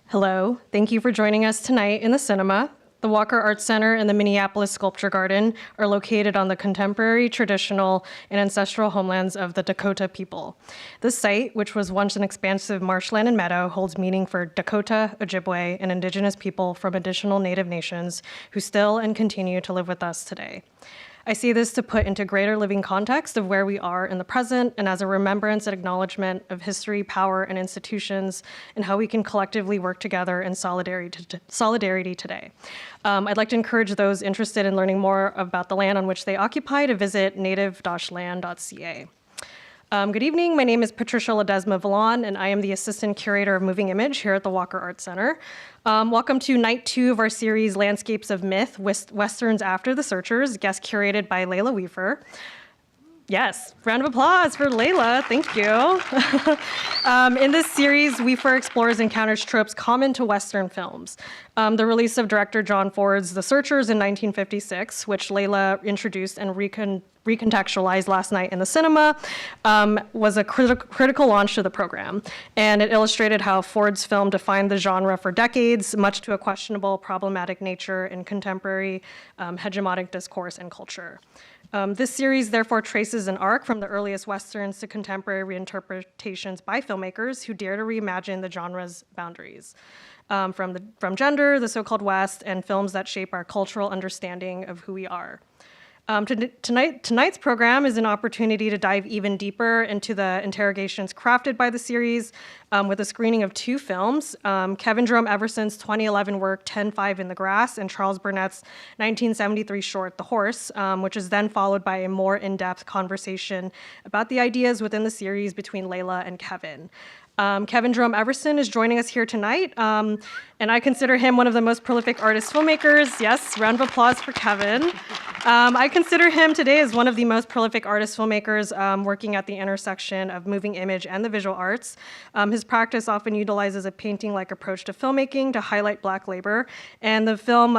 Hello, thank you for joining us tonight in the cinema. The Walker Arts Center and the Minneapolis Sculpture Garden are located on the contemporary, traditional, and ancestral homelands of the Dakota people. This site, which was once an expansive marshland and meadow, holds meaning for Dakota, Ojibwe, and indigenous people from additional Native nations who still and continue to live with us today. I see this to put into greater living context of where we are in the present and as a remembrance and acknowledgement of history, power, and institutions, and how we can collectively work together in solidarity today. I'd like to encourage those interested in learning more about the land on which they occupy to visit native-land.ca. Good evening, my name is Patricia Ledesma Vallon, and I am the Assistant Curator of Moving Image here at the Walker Arts Center. Welcome to night 2 of our series, Landscapes of Myth, Westerns After the Searchers, guest curated by Leila Weefur. Yes, round of applause for Leila, thank you. In this series, Weefur explores and counters tropes common to Western films. The release of director John Ford's The Searchers in 1956, which Leila introduced and recontextualized last night in the cinema, was a critical launch to the program. And it illustrated how Ford's film defined the genre for decades, much to a questionable, problematic nature in contemporary hegemonic discourse and culture. This series therefore traces an arc from the earliest Westerns to contemporary reinterpretations by filmmakers who dare to reimagine the genre's boundaries. From gender, the so-called West, and films that shape our cultural understanding of who we are. Tonight's program is an opportunity to dive even deeper into the interrogations crafted by the series with a screening of 2 films, Jerome Everson's 2011 work 10-5 in the Grass and Charles Burnett's 1973 short The Horse, which is then followed by a more in-depth conversation about the ideas within the series between Leila and Kevin. Jerome Everson is joining us here tonight, and I consider him one of the most prolific artist filmmakers. Yes, round of applause for Kevin. I consider him today as one of the most prolific artist filmmakers working at the intersection of moving image and the visual arts. His practice often utilizes a painting-like approach to filmmaking to highlight Black labor, and the film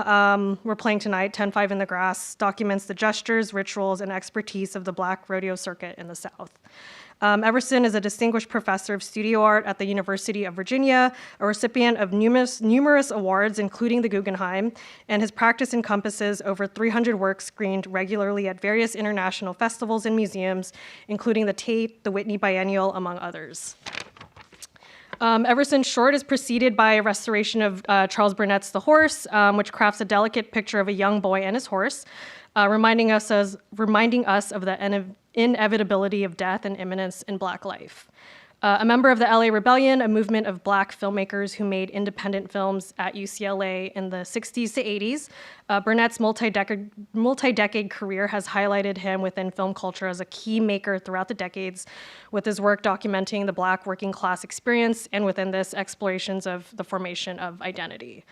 we're playing tonight, 10-5 in the Grass, documents the gestures, rituals, and expertise of the Black rodeo circuit in the South. Everson is a distinguished professor of studio art at the University of Virginia, a recipient of numerous awards, including the Guggenheim, and his practice encompasses over 300 works screened regularly at various international festivals and museums, including the Tate, the Whitney Biennial, among others. Everson's short is preceded by a restoration of Charles Burnett's The Horse, which crafts a delicate picture of a young boy and his horse, reminding us of the inevitability of death and imminence in Black life. A member of the LA Rebellion, a movement of Black filmmakers who made independent films at UCLA in the 60s to 80s, Burnett's multi-decade career has highlighted him within film culture as a key maker throughout the decades, with his work documenting the Black working class experience, and within this, explorations of the formation of identity.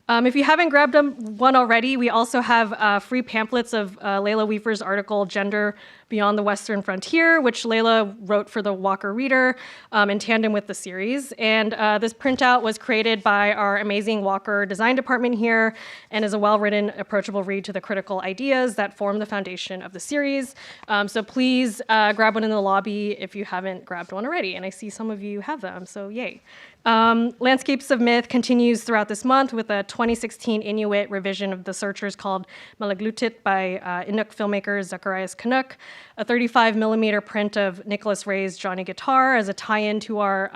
If you haven't grabbed one already, we also have free pamphlets of Leila Weefur's article, Gender Beyond the Western Frontier, which Leila wrote for the Walker Reader in tandem with the series. And this printout was created by our amazing Walker design department here and is a well-written, approachable read to the critical ideas that form the foundation of the series. So please grab one in the lobby if you haven't grabbed one already. And I see some of you have them, so yay. Landscapes of Myth continues throughout this month with a 2016 Inuit revision of The Searchers called Malaglutit by Inuk filmmaker Zacharias Canuck, a 35mm print of Nicholas Ray's Johnny Guitar as a tie-in to our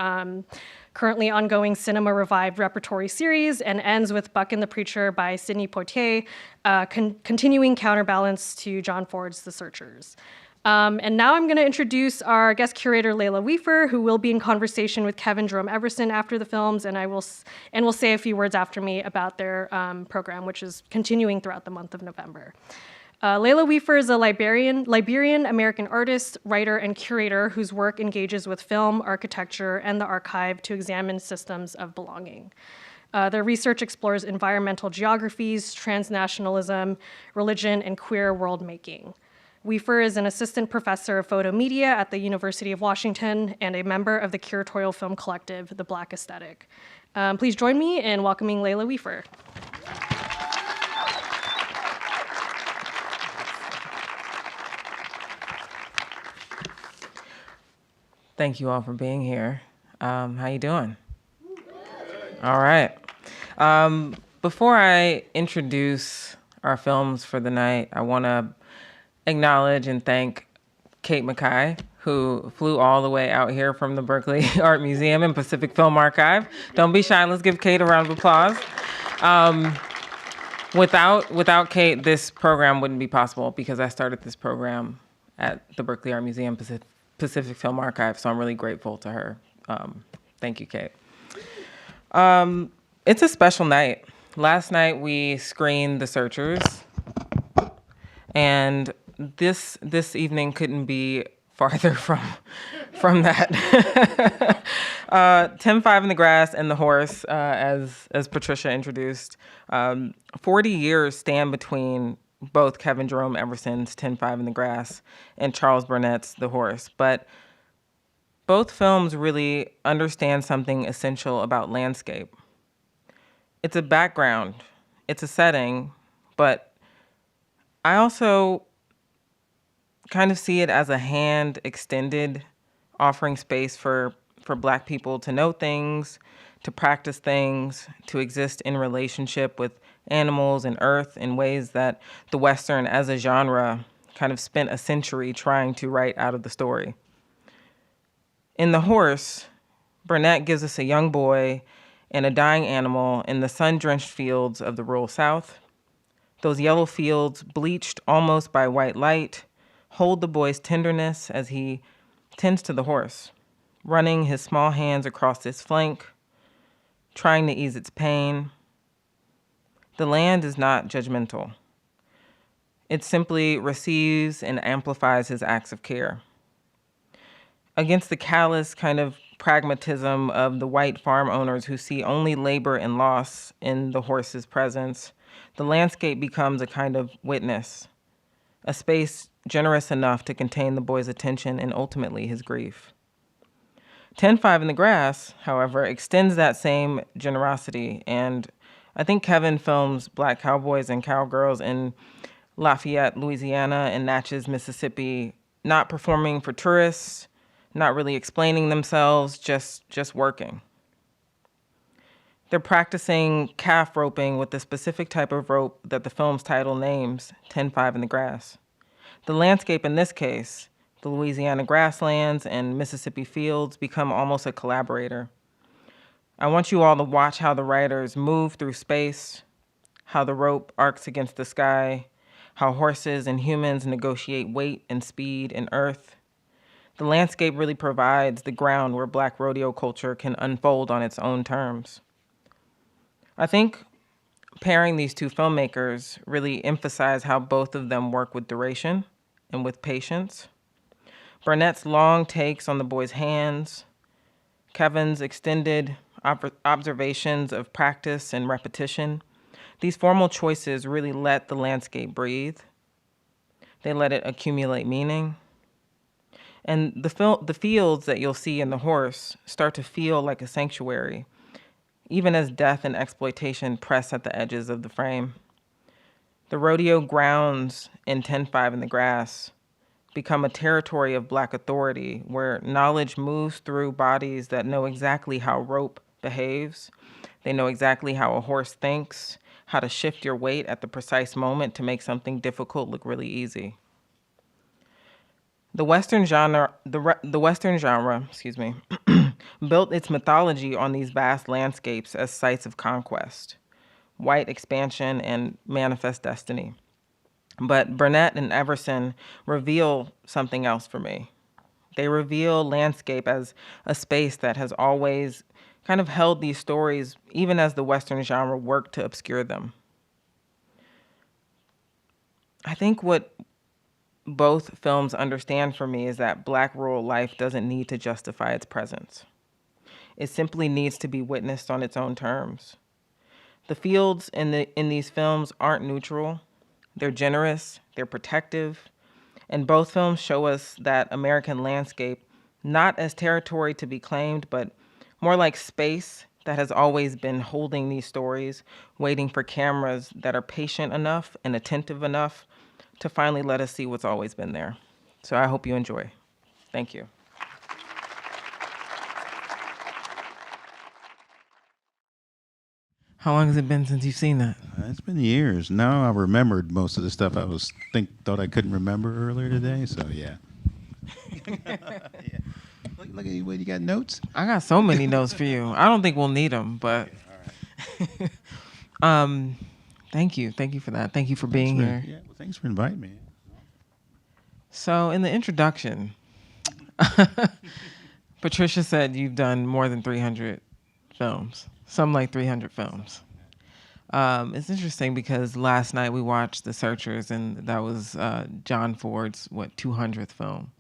currently ongoing Cinema Revived repertory series, and ends with Buck and the Preacher by Sidney Poitier, continuing counterbalance to John Ford's The Searchers. And now I'm going to introduce our guest curator, Leila Weefur, who will be in conversation with Jerome Everson after the films, and will say a few words after me about their program, which is continuing throughout the month of November. Leila Weefur is a Liberian-American artist, writer, and curator whose work engages with film, architecture, and the archive to examine systems of belonging. Their research explores environmental geographies, transnationalism, religion, and queer world-making. Weefur is an assistant professor of photo media at the University of Washington and a member of the curatorial film collective, The Black Aesthetic. Please join me in welcoming Leila Weefur. Thank you all for being here. How you doing? All right. Before I introduce our films for the night, I want to acknowledge and thank Kate Mackay, who flew all the way out here from the Berkeley Art Museum and Pacific Film Archive. Don't be shy. Let's give Kate a round of applause. Without Kate, this program wouldn't be possible because I started this program at the Berkeley Art Museum Pacific Film Archive, so I'm really grateful to her. Thank you, Kate. It's a special night. Last night we screened The Searchers, and this evening couldn't be farther from that. 10-5 in the Grass and The Horse, as Patricia introduced. 40 years stand between both Kevin Jerome Everson's 10-5 in the Grass and Charles Burnett's The Horse, but both films really understand something essential about landscape. It's a background, it's a setting, but I also kind of see it as a hand extended, offering space for Black people to know things, to practice things, to exist in relationship with animals and earth in ways that the Western as a genre kind of spent a century trying to write out of the story. In The Horse, Burnett gives us a young boy and a dying animal in the sun-drenched fields of the rural South. Those yellow fields, bleached almost by white light, hold the boy's tenderness as he tends to the horse, running his small hands across its flank, trying to ease its pain. The land is not judgmental. It simply receives and amplifies his acts of care. Against the callous kind of pragmatism of the white farm owners who see only labor and loss in the horse's presence, the landscape becomes a kind of witness, a space generous enough to contain the boy's attention and ultimately his grief. 10-5 in the Grass, however, extends that same generosity, and I think Kevin films Black cowboys and cowgirls in Lafayette, Louisiana, and Natchez, Mississippi, not performing for tourists, not really explaining themselves, just working. They're practicing calf roping with the specific type of rope that the film's title names, 10-5 in the Grass. The landscape in this case, the Louisiana grasslands and Mississippi fields, become almost a collaborator. I want you all to watch how the writers move through space, how the rope arcs against the sky, how horses and humans negotiate weight and speed and earth. The landscape really provides the ground where Black rodeo culture can unfold on its own terms. I think pairing these two filmmakers really emphasize how both of them work with duration and with patience. Burnett's long takes on the boy's hands, Kevin's extended observations of practice and repetition. These formal choices really let the landscape breathe. They let it accumulate meaning. And the fields that you'll see in The Horse start to feel like a sanctuary, even as death and exploitation press at the edges of the frame. The rodeo grounds in 10-5 in the Grass become a territory of Black authority where knowledge moves through bodies that know exactly how rope behaves. They know exactly how a horse thinks, how to shift your weight at the precise moment to make something difficult look really easy. The Western genre, built its mythology on these vast landscapes as sites of conquest, white expansion, and manifest destiny. But Burnett and Everson reveal something else for me. They reveal landscape as a space that has always kind of held these stories, even as the Western genre worked to obscure them. I think what both films understand for me is that Black rural life doesn't need to justify its presence. It simply needs to be witnessed on its own terms. The fields in these films aren't neutral. They're generous, they're protective, and both films show us that American landscape not as territory to be claimed, but more like space that has always been holding these stories, waiting for cameras that are patient enough and attentive enough to finally let us see what's always been there. So I hope you enjoy. Thank you. How long has it been since you've seen that? It's been years. Now I remembered most of the stuff I thought I couldn't remember earlier today. So yeah. Yeah. Look at you. What, you got notes? I got so many notes for you. I don't think we'll need them, but thank you for that. Thank you for being here. Yeah. Well, thanks for inviting me. So in the introduction, Patricia said you've done more than 300 films, some like 300 films. It's interesting because last night we watched The Searchers, and that was John Ford's 200th film.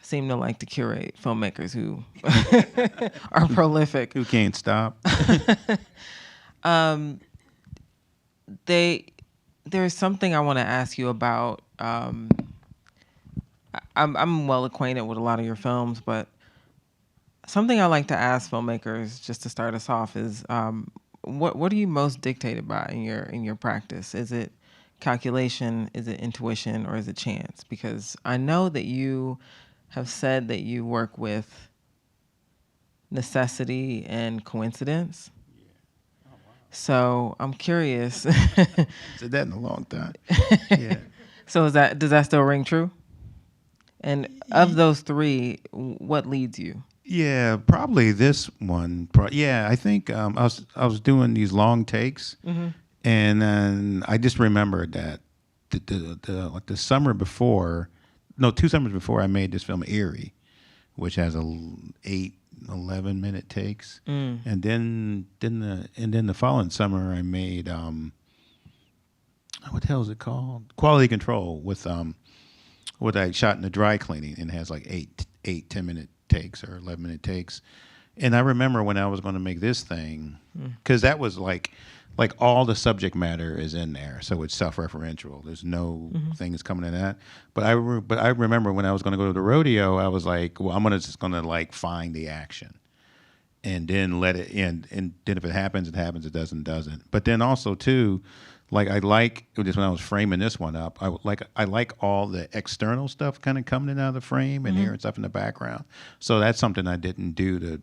I seem to like to curate filmmakers who are prolific, Who can't stop? There's something I want to ask you about. I'm well acquainted with a lot of your films, but something I like to ask filmmakers just to start us off is what are you most dictated by in your practice? Is it calculation, is it intuition, or is it chance? Because I know that you have said that you work with necessity and coincidence. So I'm curious. Said that in a long time. Yeah. So does that still ring true? And of those three, what leads you? Yeah, probably this one. Yeah, I think I was doing these long takes, and then I just remembered that the summer before, no, 2 summers before, I made this film Eerie, which has 11-minute takes, and then the following summer I made what the hell is it called? Quality Control with what I shot in the dry cleaning, and has like 10-minute takes or 11-minute takes. And I remember when I was going to make this thing, because that was like all the subject matter is in there, so it's self-referential. There's no things coming in that. But I remember when I was going to go to the rodeo, I was like, well, I'm just going to like find the action, and then let it in. And then if it happens, it happens. It doesn't. But then also too, like just when I was framing this one up, I like all the external stuff kind of coming in out of the frame and hearing stuff in the background. So that's something I didn't do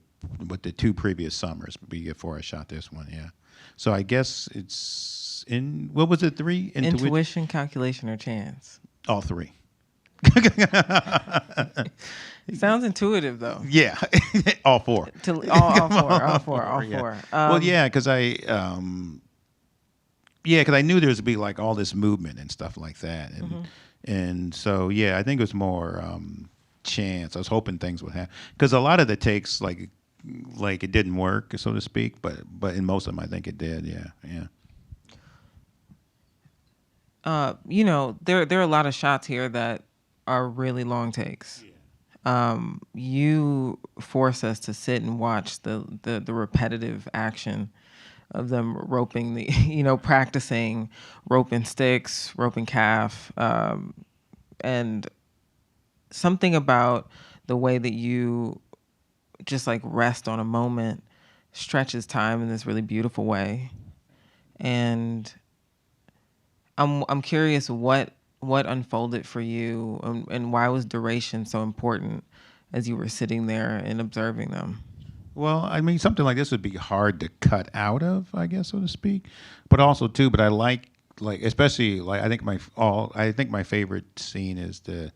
with the 2 previous summers before I shot this one. Yeah. So I guess it's what was it, 3? Intuition, calculation, or chance? All 3. Sounds intuitive though. Yeah, all 4. All four. Yeah. Well, yeah, because because I knew there would be like all this movement and stuff like that, and so yeah, I think it was more chance. I was hoping things would happen because a lot of the takes like it didn't work, so to speak, but in most of them I think it did. Yeah. There are a lot of shots here that are really long takes. You force us to sit and watch the repetitive action of them roping practicing roping sticks, roping calf, and something about the way that you just like rest on a moment stretches time in this really beautiful way. And I'm curious what unfolded for you, and why was duration so important as you were sitting there and observing them? Well, I mean, something like this would be hard to cut out of, I guess, so to speak. But also too, but I like especially I think my favorite scene is the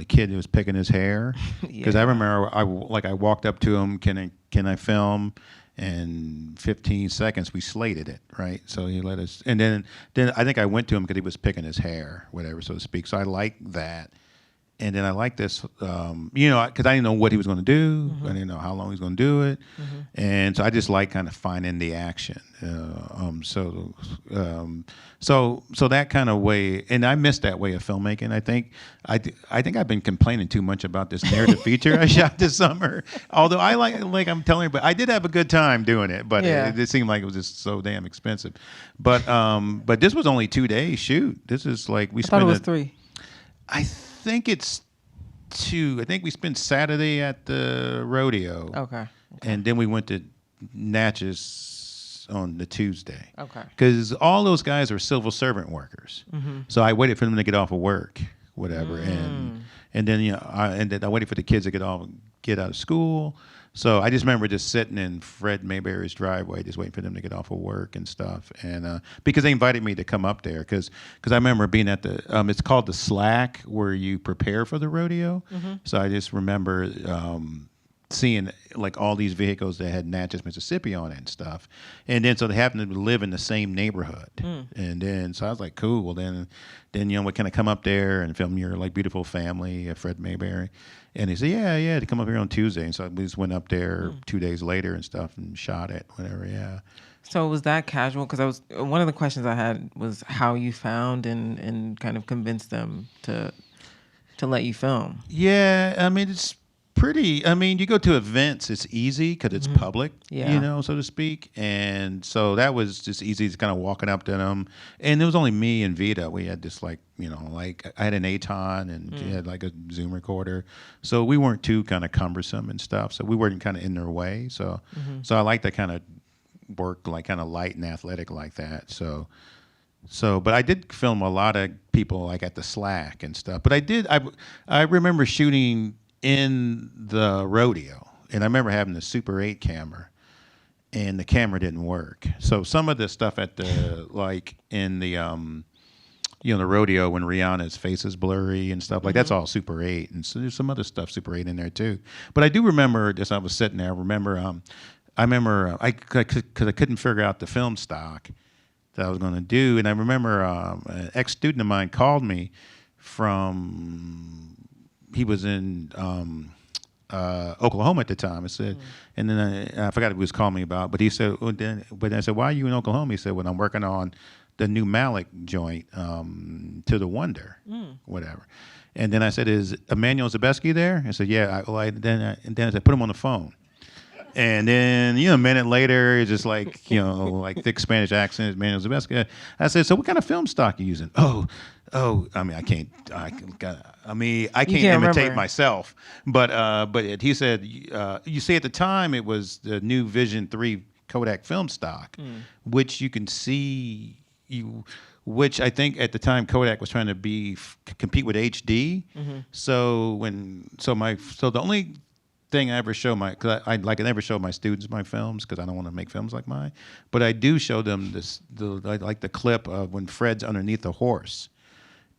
kid who was picking his hair, because I remember I walked up to him, can I film? And 15 seconds we slated it, right? So he let us, and then I think I went to him because he was picking his hair, whatever, so to speak. So I like that. And then I like this, because I didn't know what he was going to do. I didn't know how long he was going to do it. And so I just like kind of finding the action. So that kind of way, and I miss that way of filmmaking. I think I've been complaining too much about this narrative feature I shot this summer. Although I like I'm telling you, but I did have a good time doing it. But it seemed like it was just so damn expensive. But this was only 2 days shoot. This is like we spent. I thought it was 3. I think it's 2. I think we spent Saturday at the rodeo. Okay. And then we went to Natchez on the Tuesday. Okay. Because all those guys are civil servant workers. So I waited for them to get off of work, whatever. And and then I waited for the kids to get out of school. So I just remember just sitting in Fred Mayberry's driveway, just waiting for them to get off of work and stuff. And because they invited me to come up there, because I remember being at the it's called the Slack, where you prepare for the rodeo. So I just remember seeing like all these vehicles that had Natchez, Mississippi on it and stuff. And then so they happened to live in the same neighborhood. And then so I was like, cool. Well, then we kind of come up there and film your like beautiful family, Fred Mayberry. And he said, yeah, to come up here on Tuesday. And so we just went up there 2 days later and stuff and shot it, whatever, yeah. So was that casual? Because one of the questions I had was how you found and kind of convinced them to let you film. Yeah, I mean, it's pretty, you go to events, it's easy because it's public, so to speak. And so that was just easy, just kind of walking up to them. And it was only me and Vita. We had this like I had an Aton and she had like a Zoom recorder. So we weren't too kind of cumbersome and stuff. So we weren't kind of in their way. So I like to kind of work like kind of light and athletic like that. So, but I did film a lot of people like at the Slack and stuff. But I remember shooting in the rodeo, and I remember having the Super 8 camera, and the camera didn't work. So some of the stuff at the like in the the rodeo when Rihanna's face is blurry and stuff like that's all Super 8, and so there's some other stuff Super 8 in there too. But I do remember just I was sitting there. I remember I couldn't figure out the film stock that I was going to do, and I remember an ex-student of mine called me from. He was in Oklahoma at the time. I said, and then I forgot what he was calling me about. But he said, but I said, why are you in Oklahoma? He said, well, I'm working on the new Malik joint, To the Wonder, whatever. And then I said, is Emmanuel Zabesky there? I said, yeah. Then I said, put him on the phone. And then, a minute later, it's just like, like thick Spanish accent, Emmanuel Zabesky. I said, so what kind of film stock are you using? Oh, I can't imitate remember. myself. But he said, you see, at the time, it was the new Vision 3 Kodak film stock, which you can see, which I think at the time Kodak was trying to compete with HD. So the only thing I ever show I never show my students my films because I don't want to make films like mine, but I do show them the clip of when Fred's underneath the horse,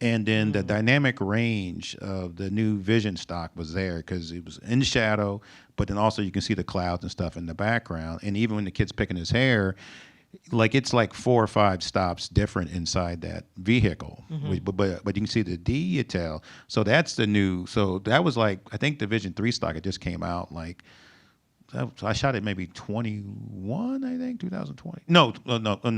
and then the dynamic range of the new Vision stock was there because it was in shadow, but then also you can see the clouds and stuff in the background, and even when the kid's picking his hair, like it's like 4 or 5 stops different inside that vehicle, but you can see the detail. So that's the new. So that was like I think the Vision 3 stock. It just came out like I shot it maybe 21. I think 2020. No.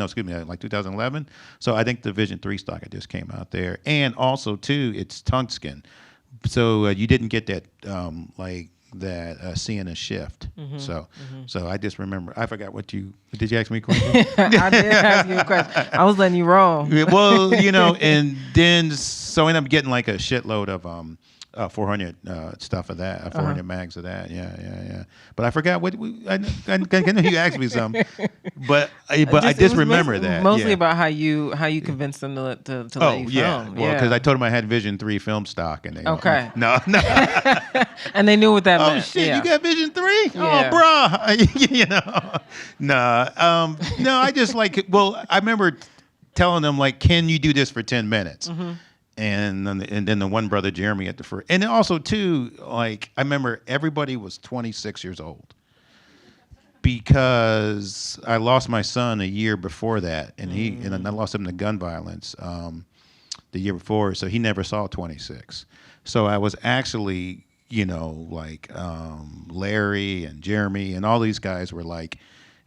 Excuse me, like 2011. So I think the Vision 3 stock it just came out there, and also too it's tungsten. So you didn't get that like. That seeing a shift. So I just remember I forgot did you ask me a question? I did ask you a question. I was letting you roll. Well, and then so I ended up getting like a shitload of 400 stuff of that, 400 mags of that. Yeah. But I forgot what I know you asked me something, but I just remember that mostly about how you convinced them to let you film. Well, because I told them I had Vision 3 film stock, and they okay. No. And they knew what that meant. Oh shit, you got Vision 3? Yeah. Oh, bruh. No, I just I remember telling them like, can you do this for 10 minutes? And then the one brother Jeremy at the first, and also too, like I remember everybody was 26 years old because I lost my son a year before that, and I lost him to gun violence the year before, so he never saw 26. So I was actually, Larry and Jeremy and all these guys were like.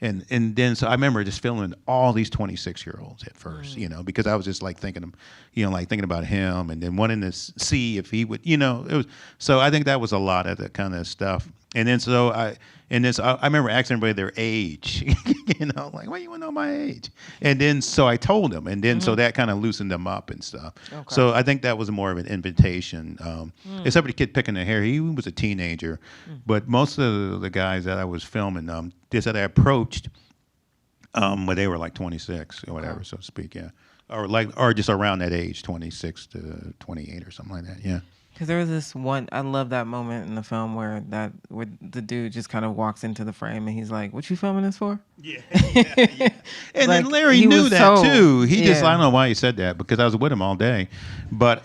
And then so I remember just filming all these 26-year-olds at first, because I was just like thinking about him, and then wanting to see if he would, it was. So I think that was a lot of the kind of stuff. And then I remember asking everybody their age, like, why you want to know my age? And then so I told them, and then so that kind of loosened them up and stuff. Okay. So I think that was more of an invitation. Except for the kid picking the hair, he was a teenager, but most of the guys that I was filming, that I approached, but they were like 26 or whatever, so to speak, yeah, or just around that age, 26 to 28 or something like that, yeah. Because there was this one, I love that moment in the film where the dude just kind of walks into the frame and he's like, "What you filming this for?" Yeah. And Like, then Larry he knew was that so- too. He just, yeah. I don't know why he said that, because I was with him all day. But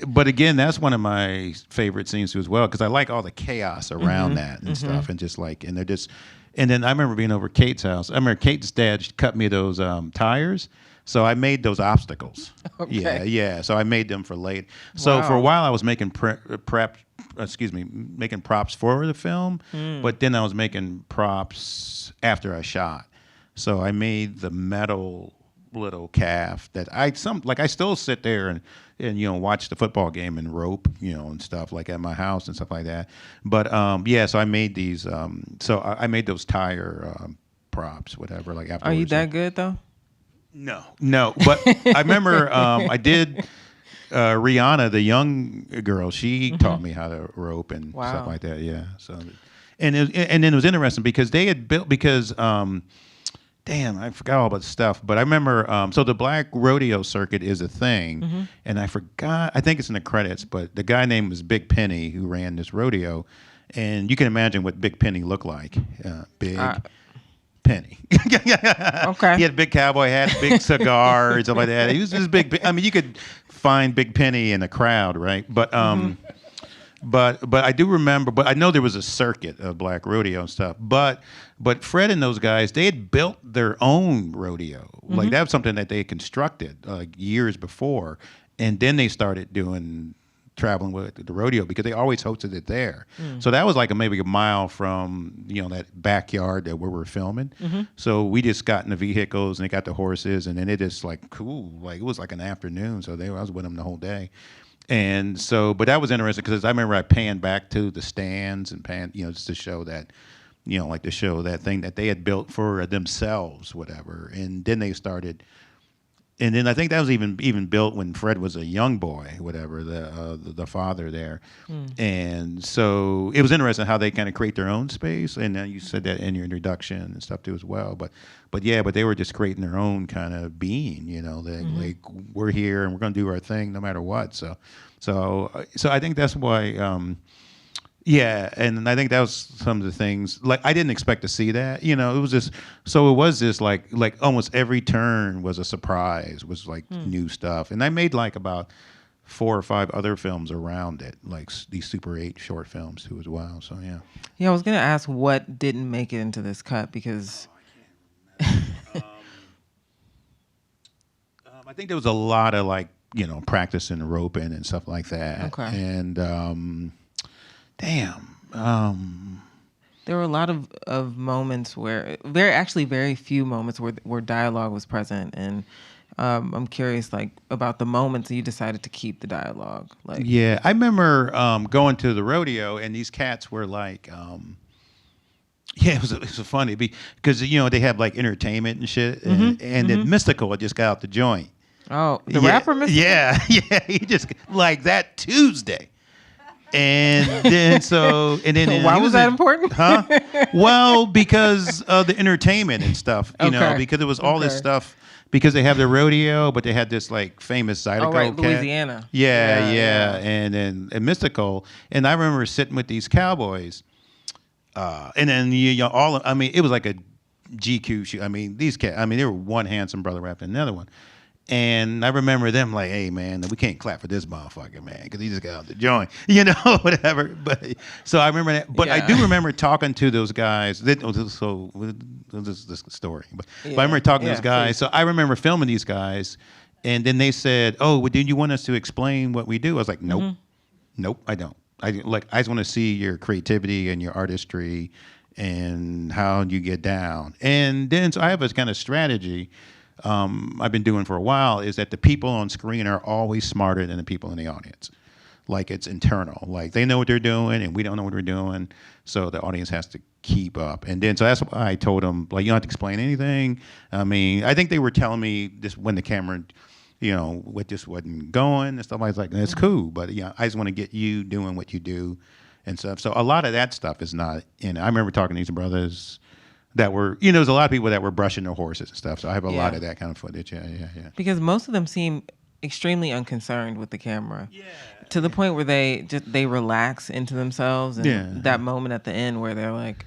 but again, that's one of my favorite scenes too as well, because I like all the chaos around that and stuff, and just like, and they're just, and then I remember being over at Kate's house. I remember Kate's dad cut me those tires. So I made those obstacles. Okay. Yeah. So I made them for late. So for a Wow. while I was making making props for the film, but then I was making props after I shot. So I made the metal little calf that I still sit there and watch the football game and rope, and stuff like at my house and stuff like that. But so I made these. So I made those tire props, whatever. Like afterwards. Are you that good though? No. But I remember I did Rihanna, the young girl. She taught me how to rope and stuff like that. Yeah. So, and then it was interesting because they had built damn, I forgot all about the stuff. But I remember so the black rodeo circuit is a thing, and I forgot. I think it's in the credits, but the guy named was Big Penny who ran this rodeo, and you can imagine what Big Penny looked like. Big. Penny. Okay. He had a big cowboy hat, big cigar, and stuff like that. He was just big. I mean, you could find Big Penny in a crowd, right? But but I do remember. But I know there was a circuit of black rodeo and stuff. But Fred and those guys, they had built their own rodeo. Like that was something that they had constructed years before, and then they started traveling with the rodeo because they always hosted it there. So that was like maybe a mile from that backyard that we were filming. So we just got in the vehicles and they got the horses, and then it just like cool, like it was like an afternoon. So I was with them the whole day. And so, but that was interesting because I remember I panned back to the stands and just to show that, like to show that thing that they had built for themselves, whatever. And then they started. And then I think that was even built when Fred was a young boy, whatever, the father there. And so it was interesting how they kind of create their own space. And then you said that in your introduction and stuff too as well. But they were just creating their own kind of being, like we're here and we're going to do our thing no matter what. So I think that's why. And I think that was some of the things. Like I didn't expect to see that. It was just like almost every turn was a surprise. Was like new stuff, and I made like about 4 or 5 other films around it, like these Super 8 short films too as well. So yeah. Yeah, I was gonna ask what didn't make it into this cut because. I think there was a lot of practicing roping and stuff like that. Okay. And. Damn. There were a lot of moments where very few moments where dialogue was present, and I'm curious about the moments that you decided to keep the dialogue. Yeah, I remember going to the rodeo and these cats were like, it was funny because they have like entertainment and shit, and then Mystical had just got out the joint. Oh, the rapper Mystical? Yeah, he just like that Tuesday. And then why was that important? Huh? Well, because of the entertainment and stuff, because it was all this stuff. Because they have the rodeo, but they had this like famous Zydeco cat. Louisiana. Yeah. And then Mystical, and I remember sitting with these cowboys, and then it was like a GQ shoot. I mean, these cats. I mean, they were one handsome brother after another one. And I remember them like, hey, man, we can't clap for this motherfucker, man, because he just got out the joint, whatever. But so I remember that. But I do remember talking to those guys. This is this story. But I remember talking to those guys. Please. So I remember filming these guys. And then they said, oh, well, did you want us to explain what we do? I was like, nope. Nope, I don't. I just want to see your creativity and your artistry and how you get down. And then so I have a kind of strategy I've been doing for a while is that the people on screen are always smarter than the people in the audience. Like it's internal. Like they know what they're doing and we don't know what we're doing. So the audience has to keep up. And then so that's why I told them, like, you don't have to explain anything. I mean, I think they were telling me this when the camera, what this wasn't going and stuff. I was like, that's cool. But I just want to get you doing what you do and stuff. So a lot of that stuff is not in. I remember talking to these brothers that were, there's a lot of people that were brushing their horses and stuff. So I have a lot of that kind of footage. Yeah. Because most of them seem extremely unconcerned with the camera. To the point where they relax into themselves, and that moment at the end where they're like,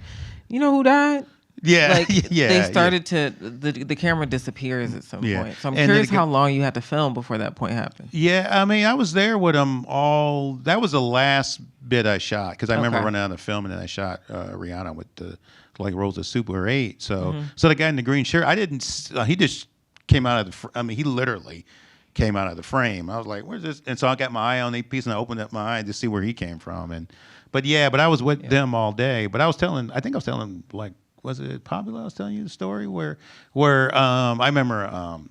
you know who died? Yeah, Like yeah. they started to the camera disappears at some point. So I'm curious how long you had to film before that point happened. Yeah, I mean, I was there with them all. That was the last bit I shot because I remember running out of film, and then I shot Rihanna with the like rolls of Super 8. So so the guy in the green shirt, I didn't. He just came out of the. I mean, he literally came out of the frame. I was like, "Where's this?" And so I got my eye on the piece, and I opened up my eye to see where he came from. But I was with them all day. But I think I was telling like. Was it Pablo? I was telling you the story where I remember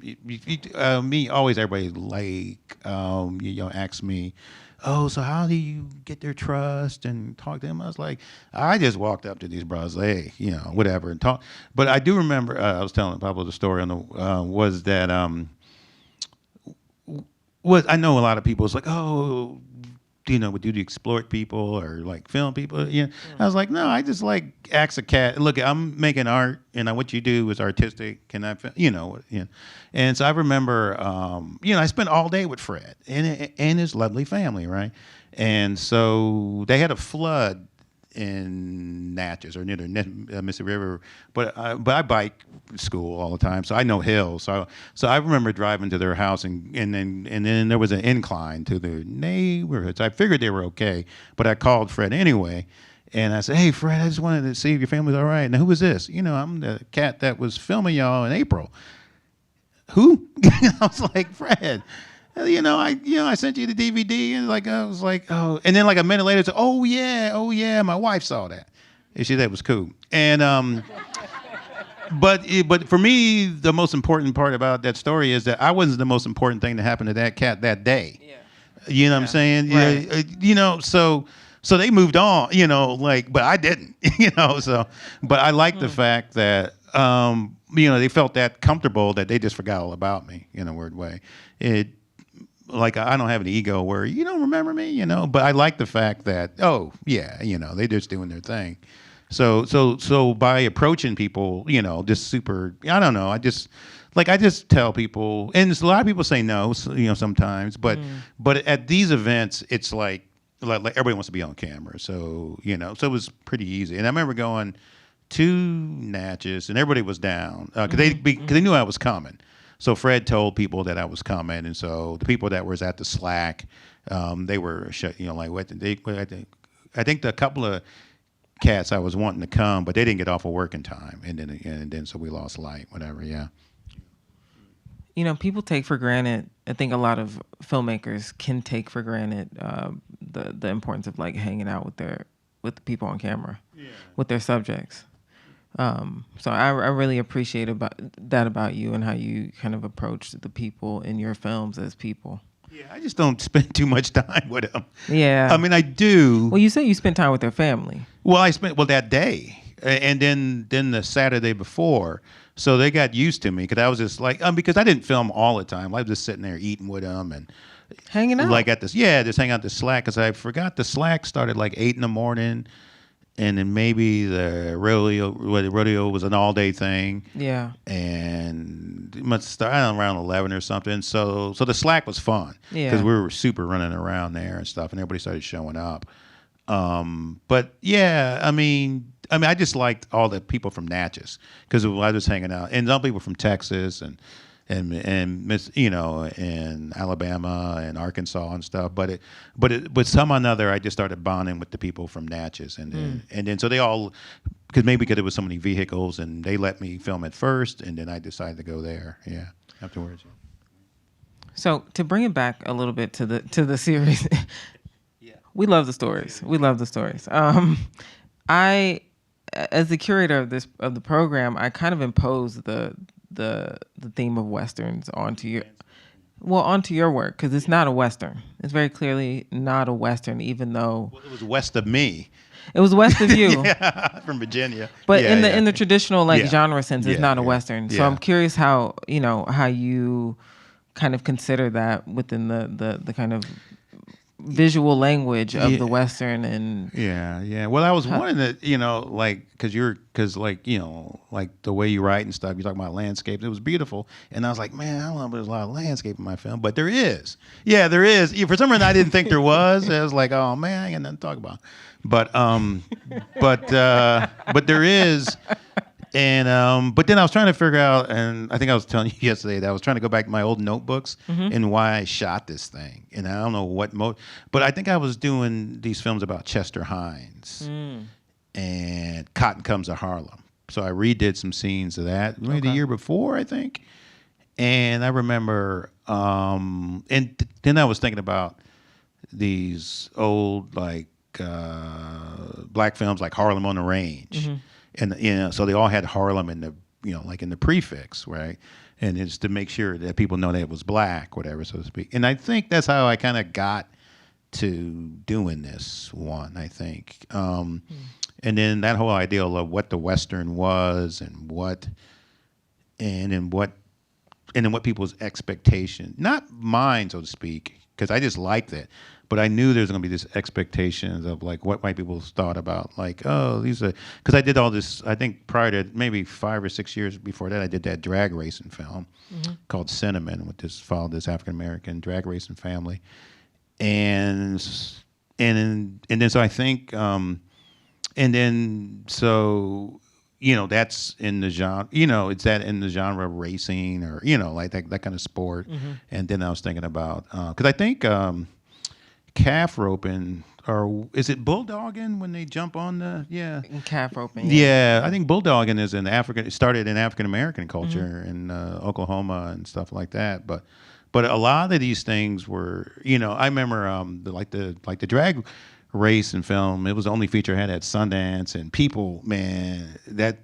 me always everybody like asked me, oh, so how do you get their trust and talk to them? I was like, I just walked up to these brothers, hey, whatever, and talk. But I do remember I was telling Pablo the story on the was that I know a lot of people was like, oh. Do you exploit people or like film people? Yeah, I was like, no, I just like ask a cat. Look, I'm making art, and what you do is artistic. Can I, And so I remember, I spent all day with Fred and his lovely family, right? And so they had a flood in Natchez or near the Mississippi River, but I bike school all the time, so I know hills. So I remember driving to their house, and then there was an incline to the neighborhoods. I figured they were okay, but I called Fred anyway, and I said, "Hey, Fred, I just wanted to see if your family's all right." Now, who was this? I'm the cat that was filming y'all in April. Who? I was like, Fred. I sent you the DVD, and I was like, oh, and then like a minute later, it's oh yeah, my wife saw that, and she said it was cool. And but for me, the most important part about that story is that I wasn't the most important thing to happen to that cat that day. Yeah. You know what I'm saying? Right. Yeah. So they moved on. But I didn't. But I like the fact that they felt that comfortable that they just forgot all about me in a weird way. Like I don't have an ego where you don't remember me, but I like the fact that they're just doing their thing. So by approaching people, just super, I don't know, I just tell people, and a lot of people say no, sometimes, but at these events, it's like everybody wants to be on camera, so so it was pretty easy. And I remember going to Natchez, and everybody was down because they knew I was coming. So Fred told people that I was coming, and so the people that was at the Slack, they were I think the couple of cats I was wanting to come, but they didn't get off of work in time, and then so we lost light, whatever. Yeah. People take for granted. I think a lot of filmmakers can take for granted the importance of like hanging out with the people on camera, with their subjects. So I really appreciate about you and how you kind of approach the people in your films as people. Yeah, I just don't spend too much time with them. Yeah. I mean, I do. Well, you say you spent time with their family. Well, I spent that day, and then the Saturday before, so they got used to me because I was just like, because I didn't film all the time. I was just sitting there eating with them and hanging out. Like just hang out at the Slack because I forgot the Slack started like 8 a.m. And then maybe the rodeo was an all-day thing. Yeah. And it must start around 11 or something. So the Slack was fun. Yeah. Because we were super running around there and stuff, and everybody started showing up. But yeah, I mean, I just liked all the people from Natchez because I was hanging out, and some people from Texas and Alabama and Arkansas and stuff, but somehow or another I just started bonding with the people from Natchez, and then so they all, because it was so many vehicles, and they let me film it first, and then I decided to go there afterwards. So to bring it back a little bit to the series, we love the stories. I, as the curator of the program, I kind of imposed the theme of Westerns onto your work, because it's not a Western. It's very clearly not a Western, even though it was west of me. It was west of you. From Virginia. But in the traditional genre sense, it's not a Western. So I'm curious how you kind of consider that within the kind of visual language of the Western and yeah. Well, I was wanting to, like, because like, like the way you write and stuff, you talk about landscapes. It was beautiful, and I was like, man, I don't know if there's a lot of landscape in my film, but there is. Yeah, there is. For some reason, I didn't think there was. I was like, oh man, I ain't got nothing to talk about. But there is. And but then I was trying to figure out, and I think I was telling you yesterday that I was trying to go back to my old notebooks and why I shot this thing. And I don't know what but I think I was doing these films about Chester Hines and Cotton Comes to Harlem. So I redid some scenes of that maybe the year before, I think. And I remember, then I was thinking about these old like black films like Harlem on the Range. And so they all had Harlem in the like in the prefix, right? And it's to make sure that people know that it was black, whatever, so to speak. And I think that's how I kind of got to doing this one. I think, and then that whole idea of what the Western was and then what people's expectation, not mine, so to speak, because I just liked it. But I knew there was going to be this expectations of like what white people thought about, like, oh, these are, because I did all this, I think prior to maybe 5 or 6 years before that, I did that drag racing film called Cinnamon, which followed this African American drag racing family, and then so I think, and then so that's in the genre, it's that in the genre of racing or like that kind of sport, and then I was thinking about because I think. Calf roping, or is it bulldogging when they jump on the calf roping? Yeah, I think bulldogging is in African. It started in African American culture in Oklahoma and stuff like that. But a lot of these things were, I remember the drag race and film. It was the only feature I had at Sundance, and people, man, that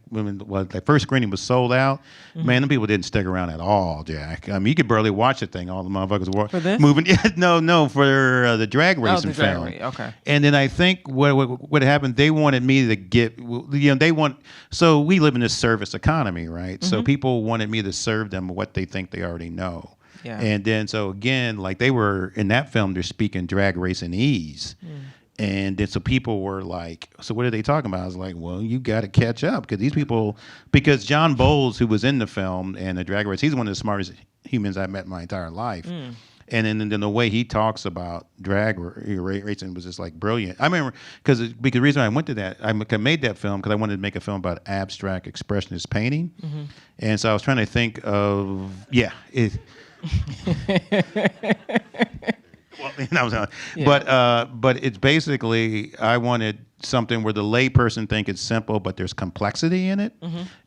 first screening was sold out. Man, them people didn't stick around at all, Jack. I mean, you could barely watch the thing. All the motherfuckers were for this moving. No, for the drag racing film. Okay. And then I think what happened, they wanted me to get, so we live in this service economy, right? So people wanted me to serve them what they think they already know. Yeah. And then so again, like they were in that film, they're speaking drag racingese. And then so people were like, so what are they talking about? I was like, well, you got to catch up because John Bowles, who was in the film and the drag race, he's one of the smartest humans I've met in my entire life. And then the way he talks about drag racing was just like brilliant. I remember because the reason I went to that, I made that film because I wanted to make a film about abstract expressionist painting. And so I was trying to think of, but it's basically I wanted something where the layperson think it's simple, but there's complexity in it,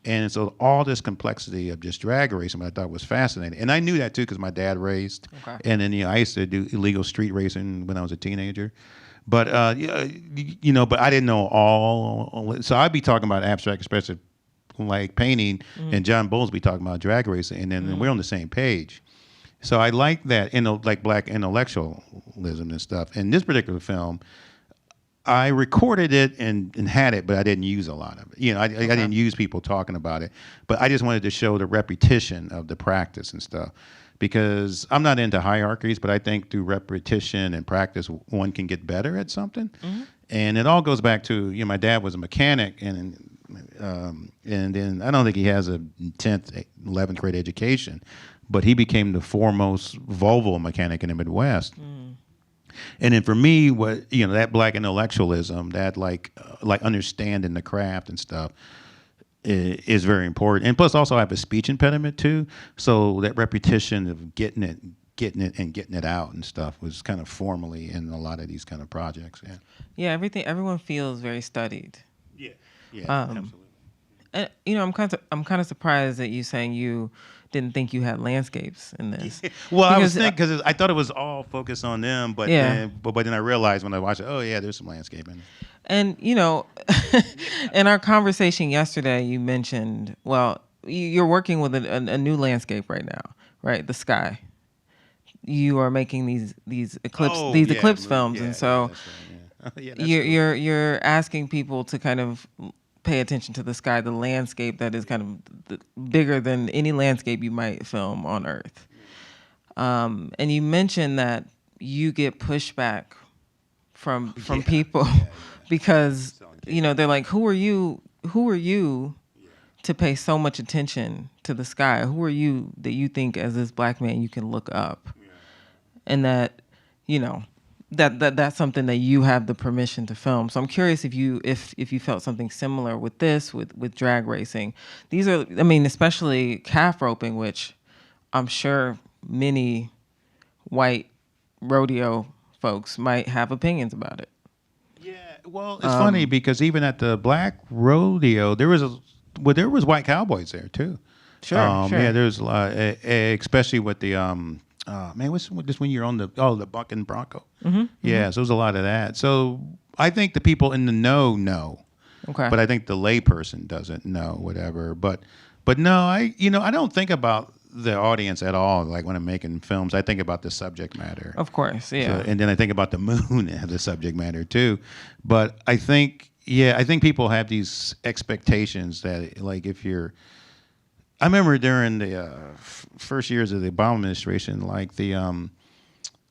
and so all this complexity of just drag racing, I thought was fascinating, and I knew that too because my dad raced, and then I used to do illegal street racing when I was a teenager, but but I didn't know all. So I'd be talking about abstract expressive like painting, and John Bowles be talking about drag racing, and then we're on the same page. So I like that, like black intellectualism and stuff. In this particular film, I recorded it and had it, but I didn't use a lot of it. I didn't use people talking about it, but I just wanted to show the repetition of the practice and stuff. Because I'm not into hierarchies, but I think through repetition and practice, one can get better at something. And it all goes back to, my dad was a mechanic, and then I don't think he has a 10th, 11th grade education. But he became the foremost Volvo mechanic in the Midwest. And then for me, that black intellectualism, that like understanding the craft and stuff is very important. And plus also I have a speech impediment too. So that repetition of getting it out and stuff was kind of formally in a lot of these kind of projects. Yeah, everyone feels very studied. Yeah, absolutely. And I'm kind of surprised that you saying you didn't think you had landscapes in this. Well, I was thinking because I thought it was all focused on them, but then I realized when I watched it, oh yeah, there's some landscaping. And in our conversation yesterday, you mentioned, well, you're working with a new landscape right now, right? The sky. You are making these eclipse films, and so you're asking people to kind of pay attention to the sky, the landscape that is kind of bigger than any landscape you might film on Earth. And you mentioned that you get pushback from people because they're like, who are you to pay so much attention to the sky? Who are you that you think as this black man you can look up? And that that's something that you have the permission to film. So I'm curious if you felt something similar with this, with drag racing. These are, I mean, especially calf roping, which I'm sure many white rodeo folks might have opinions about it. Yeah, well, it's funny because even at the black rodeo, there was white cowboys there too. Sure. Yeah, there's a lot, especially with the what's this when you're on the buck and bronco? Mm-hmm, yeah, so there's a lot of that. So I think the people in the know. Okay. But I think the layperson doesn't know whatever. But no, I don't think about the audience at all. Like when I'm making films, I think about the subject matter. Of course, yeah. So, and then I think about the moon as the subject matter too. But I think people have these expectations that like if you're. I remember during the first years of the Obama administration, like the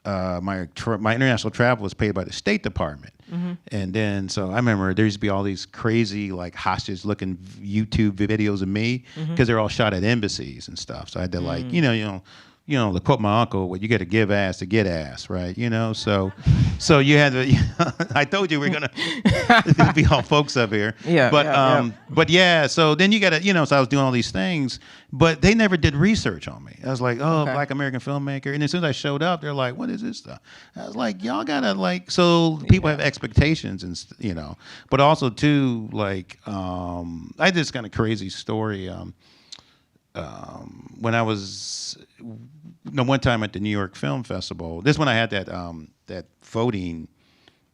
my international travel was paid by the State Department, and then so I remember there used to be all these crazy like hostage-looking YouTube videos of me because they're all shot at embassies and stuff. So I had to like to quote my uncle, well, you got to give ass to get ass, right? So you had to. I told you we're gonna be all folks up here. Yeah. But yeah. So then you got to, so I was doing all these things, but they never did research on me. I was like, Black American filmmaker, and as soon as I showed up, they're like, what is this stuff? I was like, y'all gotta like. So people have expectations, and but also too like, I had this kind of crazy story. When I was one time at the New York Film Festival, this one I had that voting.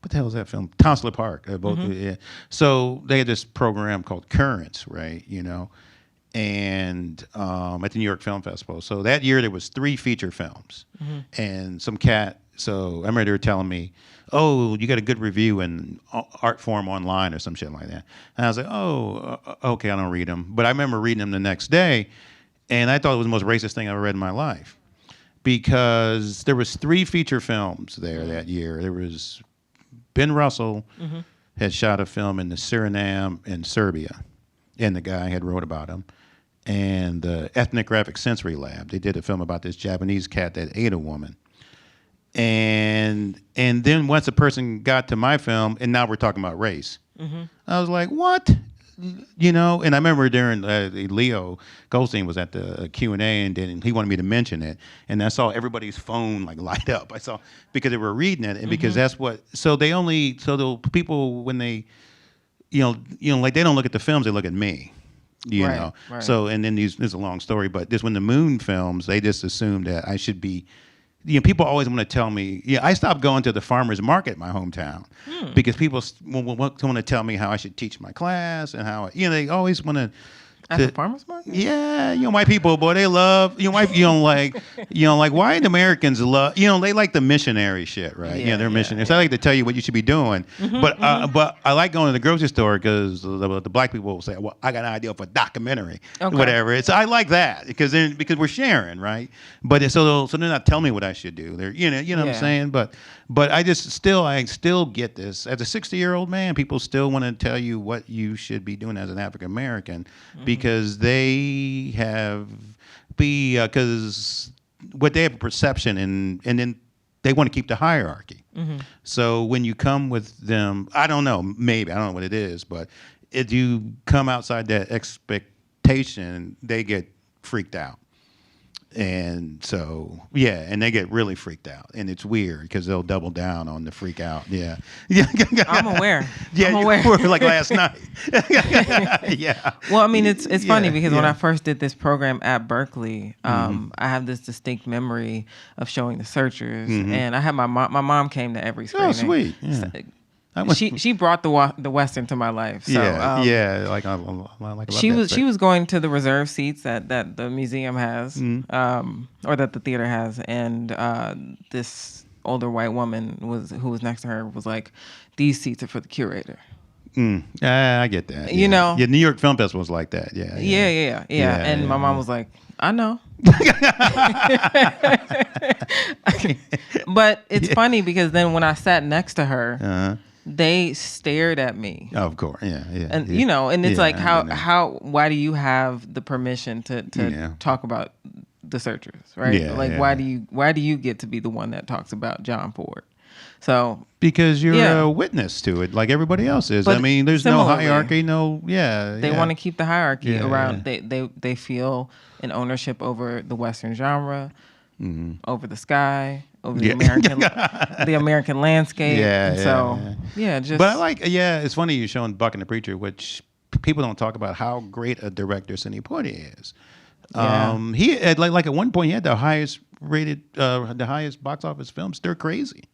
What the hell is that film? Consulate Park. Yeah. So they had this program called Currents, right? And at the New York Film Festival. So that year there was 3 feature films, and some cat. So I remember they were telling me, "Oh, you got a good review in art form online or some shit like that." And I was like, "Oh, okay, I don't read them." But I remember reading them the next day, and I thought it was the most racist thing I ever read in my life, because there was 3 feature films there that year. There was Ben Russell had shot a film in the Suriname and Serbia, and the guy had wrote about him. And the Ethnographic Sensory Lab, they did a film about this Japanese cat that ate a woman. And then once a person got to my film, and now we're talking about race, I was like, what? And I remember during Leo Goldstein was at the Q&A, and then he wanted me to mention it, and I saw everybody's phone like light up. I saw because they were reading it, and because that's what. So the people when they, like they don't look at the films, they look at me. Right. So and then this is a long story, but this when the Moon films, they just assumed that I should be. People always want to tell me. I stopped going to the farmers market in my hometown because people want to tell me how I should teach my class and how they always want to. At the farmers market? Yeah, white people, boy, they love white. Like white Americans love. They like the missionary shit, right? Yeah, they're missionaries. I like to tell you what you should be doing, but I like going to the grocery store because the black people will say, "Well, I got an idea for a documentary, whatever." I like that because we're sharing, right? But so they're not telling me what I should do. They're what I'm saying. But I still get this as a 60-year-old man. People still want to tell you what you should be doing as an African American. Because they have because what they have a perception and then they want to keep the hierarchy. So when you come with them, I don't know, maybe I don't know what it is, but if you come outside that expectation, they get freaked out. And so, and they get really freaked out, and it's weird because they'll double down on the freak out. Yeah. I'm aware. Yeah, I'm aware. You were like last night. Yeah. Well, I mean, it's funny because when I first did this program at Berkeley, I have this distinct memory of showing the Searchers, and I had my mom came to every screening. Oh, sweet. Yeah. She brought the Western to my life. So, she was going to the reserve seats that the museum has, or that the theater has, and this older white woman who was next to her was like, "These seats are for the curator." I get that. Yeah, New York Film Festival was like that. Yeah. And my mom was like, "I know." But it's funny because then when I sat next to her, Uh-huh. they stared at me. Oh, of course, yeah. And yeah. and it's Yeah, like I know. why do you have the permission to Yeah. talk about the searchers, right? Yeah, Like yeah. why do you get to be the one that talks about John Ford? So Because you're Yeah. a witness to it, like everybody else is. But I mean, there's no similarly, hierarchy, they want to keep the hierarchy Yeah, around. yeah. They feel an ownership over the Western genre, over the sky, over the Yeah. American landscape. Yeah, And so yeah. just But I like, it's funny you showing Buck and the Preacher, which people don't talk about how great a director Sidney Poitier is. Yeah. He had, like at one point he had the highest rated, the highest box office film, Stir Crazy.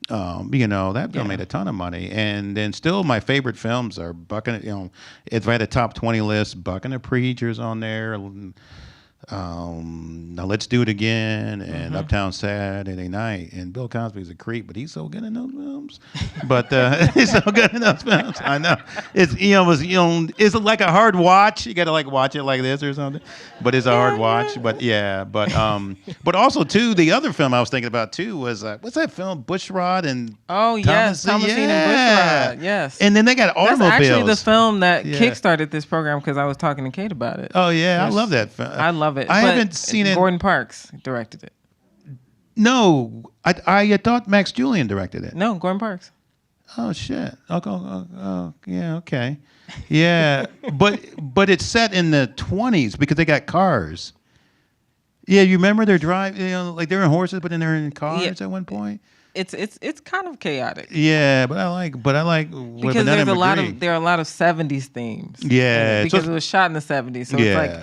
That film made a ton of money, and then still my favorite films are Buck and it's right at top 20 list. Buck and the Preacher's on there. Now Let's Do It Again and Uptown Saturday Night, and Bill Cosby's a creep, but he's so good in those films. But he's so good in those films. I know it's it's like a hard watch. You got to like watch it like this or something. But it's a hard watch. But but also too, the other film I was thinking about too was what's that film, Bushrod and Thomasine and Bushrod, yes. And then they got automobiles. That's actually the film that Yeah. kickstarted this program because I was talking to Kate about it. Oh yeah, I Yes. love that film. I love it. I But haven't seen it. Gordon Parks directed it. No, I thought Max Julian directed it. No, Gordon Parks. Oh shit. Yeah, okay. Yeah, but it's set in the 20s because they got cars. Yeah, you remember they're driving, like they're in horses, but then they're in cars Yeah. at one point. It's kind of chaotic Yeah, but I like because there are a lot of 70s themes. Yeah, because so- it was shot in the 70s, so yeah. it's like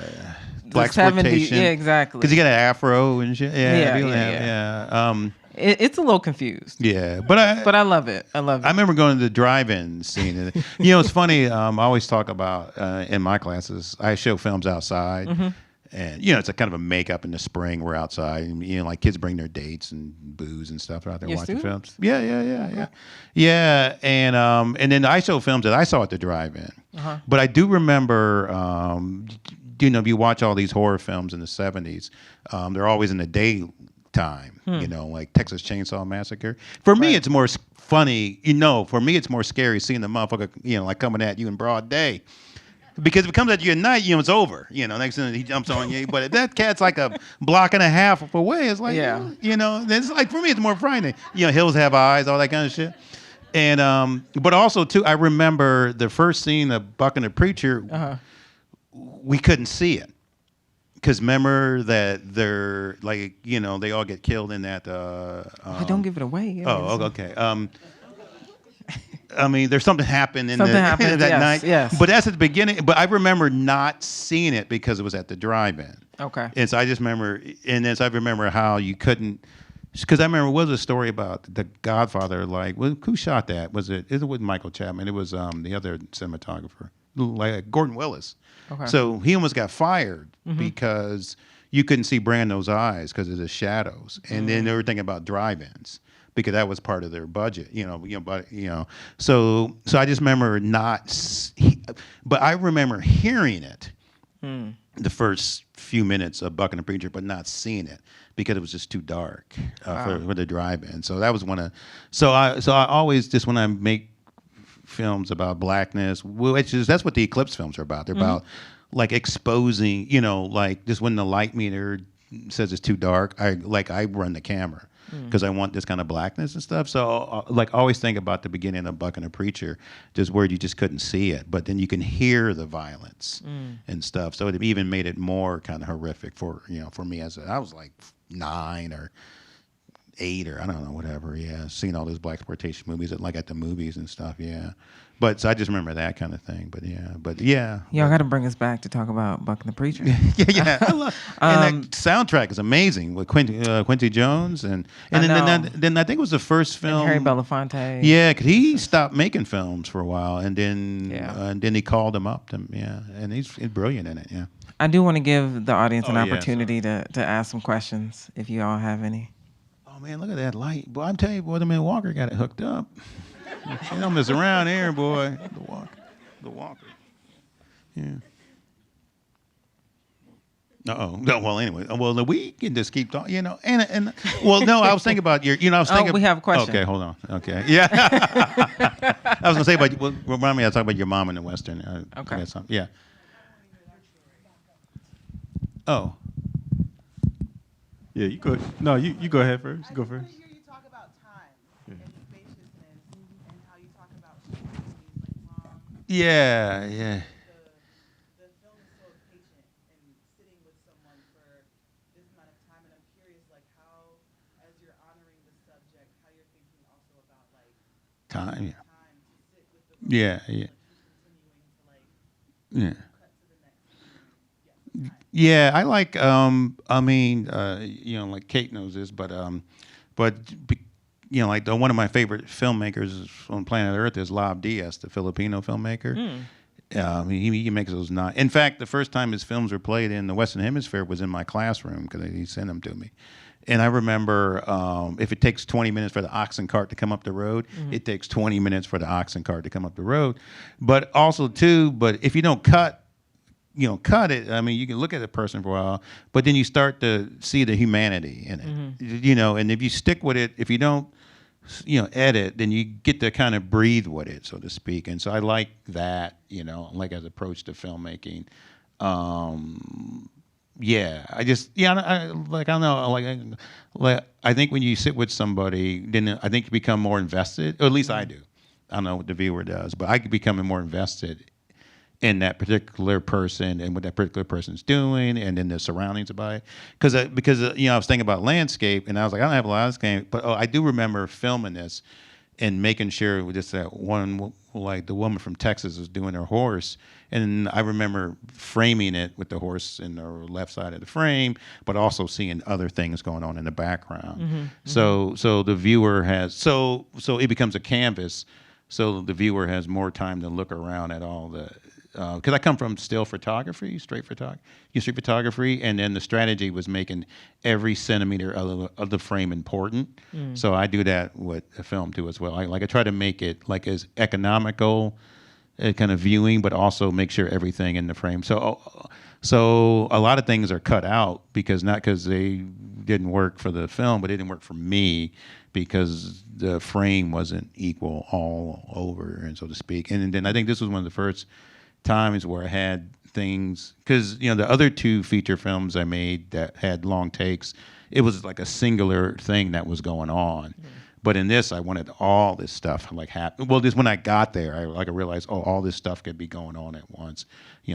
Black the 70s. exploitation. Yeah, exactly. Because you got an afro and shit. Yeah, people yeah. have- It's a little confused. yeah. But I love it. I love it. I remember going to the drive-in scene. And, it's funny. I always talk about in my classes. I show films outside, and it's a kind of a makeup in the spring. We're outside, and, like kids bring their dates and booze and stuff. They're out there Your watching students? films. Yeah. And then I show films that I saw at the drive-in. But I do remember. If you watch all these horror films in the 70s, they're always in the daytime, like Texas Chainsaw Massacre. For me, it's more funny, for me, it's more scary seeing the motherfucker, like coming at you in broad day. Because if it comes at you at night, it's over. Next thing he jumps on you. But if that cat's like a block and a half away, it's like, it's like, for me, it's more frightening. Hills Have Eyes, all that kind of shit. And, but also, too, I remember the first scene of Buck and the Preacher, we couldn't see it. Because remember that they're like, they all get killed in that. Don't give it away. Okay. I mean, there's something happened in Something that happened, yes, night. yes. But that's at the beginning. But I remember not seeing it because it was at the drive-in. Okay. And so I just remember, I remember how you couldn't. Because I remember, was a story about the Godfather. Like, who shot that? It wasn't Michael Chapman. It was the other cinematographer, like Gordon Willis. Okay. So he almost got fired because you couldn't see Brando's eyes because of the shadows, and then they were thinking about drive-ins because that was part of their budget, So I just remember but I remember hearing it the first few minutes of Buck and the Preacher, but not seeing it because it was just too dark for the drive-in. So that was one of. So I always just when I make films about blackness, that's what the Eclipse films are about. They're about like exposing, like just when the light meter says it's too dark, I run the camera because I want this kind of blackness and stuff. So I always think about the beginning of Buck and the Preacher, just where you just couldn't see it, but then you can hear the violence and stuff. So it even made it more kind of horrific for me I was like 9 or 8 or I don't know, whatever. Yeah, seeing all those blaxploitation movies at the movies and stuff. Yeah, but so I just remember that kind of thing. But yeah. Y'all got to bring us back to talk about Buck and the Preacher. yeah. And that soundtrack is amazing with Quincy Jones and then I think it was the first film. And Harry Belafonte. Yeah, because he stopped making films for a while, and then he called him up. And he's brilliant in it. Yeah. I do want to give the audience an yeah, opportunity to ask some questions if you all have any. Oh man, look at that light, boy! I'm telling you, boy, the man Walker got it hooked up. You don't mess around here, boy. The Walker. Yeah. No, well, anyway. Well, we can just keep talking, and well, no, I was thinking about your, I was thinking. we have a question. Okay, hold on. Okay. Yeah. I was going to say, remind me, I was talking about your mom in the Western. Okay. Yeah. Oh. Yeah, you go. No, you go ahead first. Go first. I hear you talk about time and spaciousness and how you talk about shooting movies like long. Yeah. The film is so patient and sitting with someone for this amount of time, and I'm curious, like how, as you're honoring the subject, how you're thinking also about like Time. time to sit with the Yeah. like, who's continuing to like Yeah. cut to the next scene. Yeah, I like. Like Kate knows this, but like one of my favorite filmmakers on planet Earth is Lob Diaz, the Filipino filmmaker. He makes those not. In fact, the first time his films were played in the Western Hemisphere was in my classroom because he sent them to me. And I remember if it takes 20 minutes for the oxen cart to come up the road, it takes 20 minutes for the oxen cart to come up the road. But also but if you don't cut it. I mean, you can look at a person for a while, but then you start to see the humanity in it, and if you stick with it, if you don't, edit, then you get to kind of breathe with it, so to speak. And so I like that, like as approach to filmmaking. Yeah, I don't know, like I think when you sit with somebody, then I think you become more invested, or at least I do. I don't know what the viewer does, but I could become more invested in that particular person and what that particular person's doing, and then the surroundings about it. Because I was thinking about landscape, and I was like, I don't have a landscape, but I do remember filming this and making sure just that one, like the woman from Texas was doing her horse, and I remember framing it with the horse in the left side of the frame, but also seeing other things going on in the background. So the viewer has so it becomes a canvas. So the viewer has more time to look around at all the. Because I come from still photography, street photography, and then the strategy was making every centimeter of the frame important. So I do that with a film too as well. I try to make it like as economical kind of viewing, but also make sure everything in the frame. So a lot of things are cut out not because they didn't work for the film, but they didn't work for me because the frame wasn't equal all over, and so to speak. And then I think this was one of the first times where I had things, because the other two feature films I made that had long takes, it was like a singular thing that was going on. But in this, I wanted all this stuff like happen. Well, just when I got there, I realized, all this stuff could be going on at once,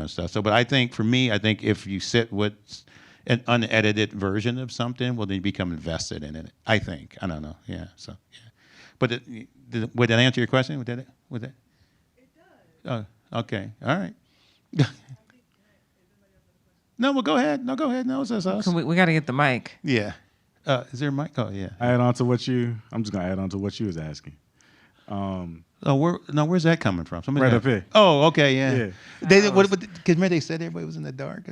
stuff. So, but I think for me, if you sit with an unedited version of something, well, then you become invested in it. I think. I don't know. Yeah. So, yeah. But would that answer your question? Would that? It does. Oh, okay. All right. No, well, go ahead. No, go ahead. No, it's us. We got to get the mic. Yeah. Is there a mic? Oh, yeah. I'm just gonna add on to what you was asking. Where's that coming from? Right up here. Oh, okay, yeah. Yeah. Because remember they said everybody was in the dark.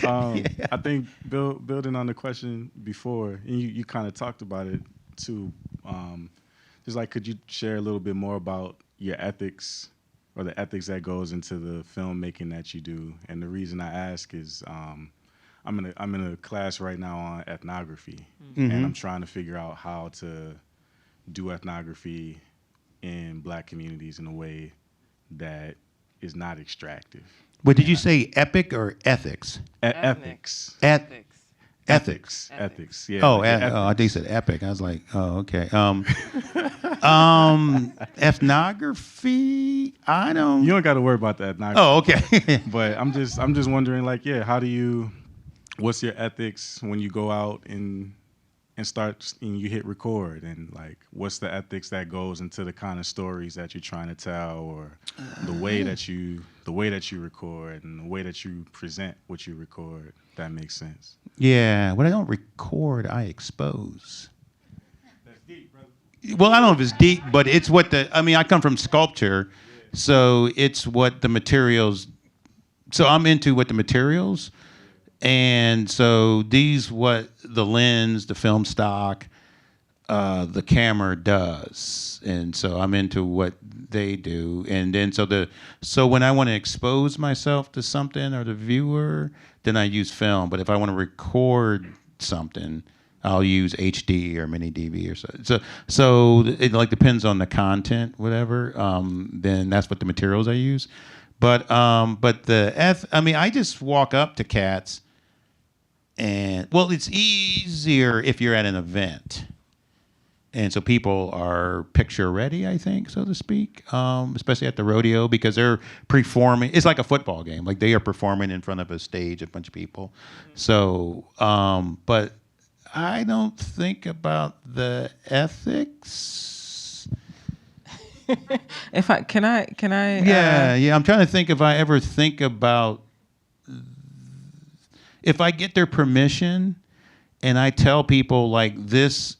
I think building on the question before, and you kind of talked about it too. Just like, could you share a little bit more about your ethics, or the ethics that goes into the filmmaking that you do? And the reason I ask is, I'm in a class right now on ethnography, and I'm trying to figure out how to do ethnography in Black communities in a way that is not extractive. But did you say epic or ethics? Ethics. Ethics. Ethics. Yeah. Oh, like I think you said epic. I was like, oh, okay. Ethnography. I don't. You don't got to worry about the ethnography. Oh, okay. But I'm just wondering, like, what's your ethics when you go out and start and you hit record, and like, what's the ethics that goes into the kind of stories that you're trying to tell, or the way that you record and the way that you present what you record? That makes sense. Yeah. When I don't record, I expose. That's deep, brother. Well, I don't know if it's deep, but it's I come from sculpture, so it's what the materials. So I'm into what the materials. And so what the lens, the film stock, the camera does. And so I'm into what they do. And then so when I want to expose myself to something or the viewer, then I use film. But if I want to record something, I'll use HD or mini DV or so it like depends on the content, whatever. Then that's what the materials I use. But I mean, I just walk up to cats, and well, it's easier if you're at an event, and so people are picture ready, I think, so to speak, especially at the rodeo, because they're performing. It's like a football game, like they are performing in front of a stage, a bunch of people. So, but I don't think about the ethics. If I can I Yeah. I'm trying to think if I ever think about if I get their permission and I tell people like this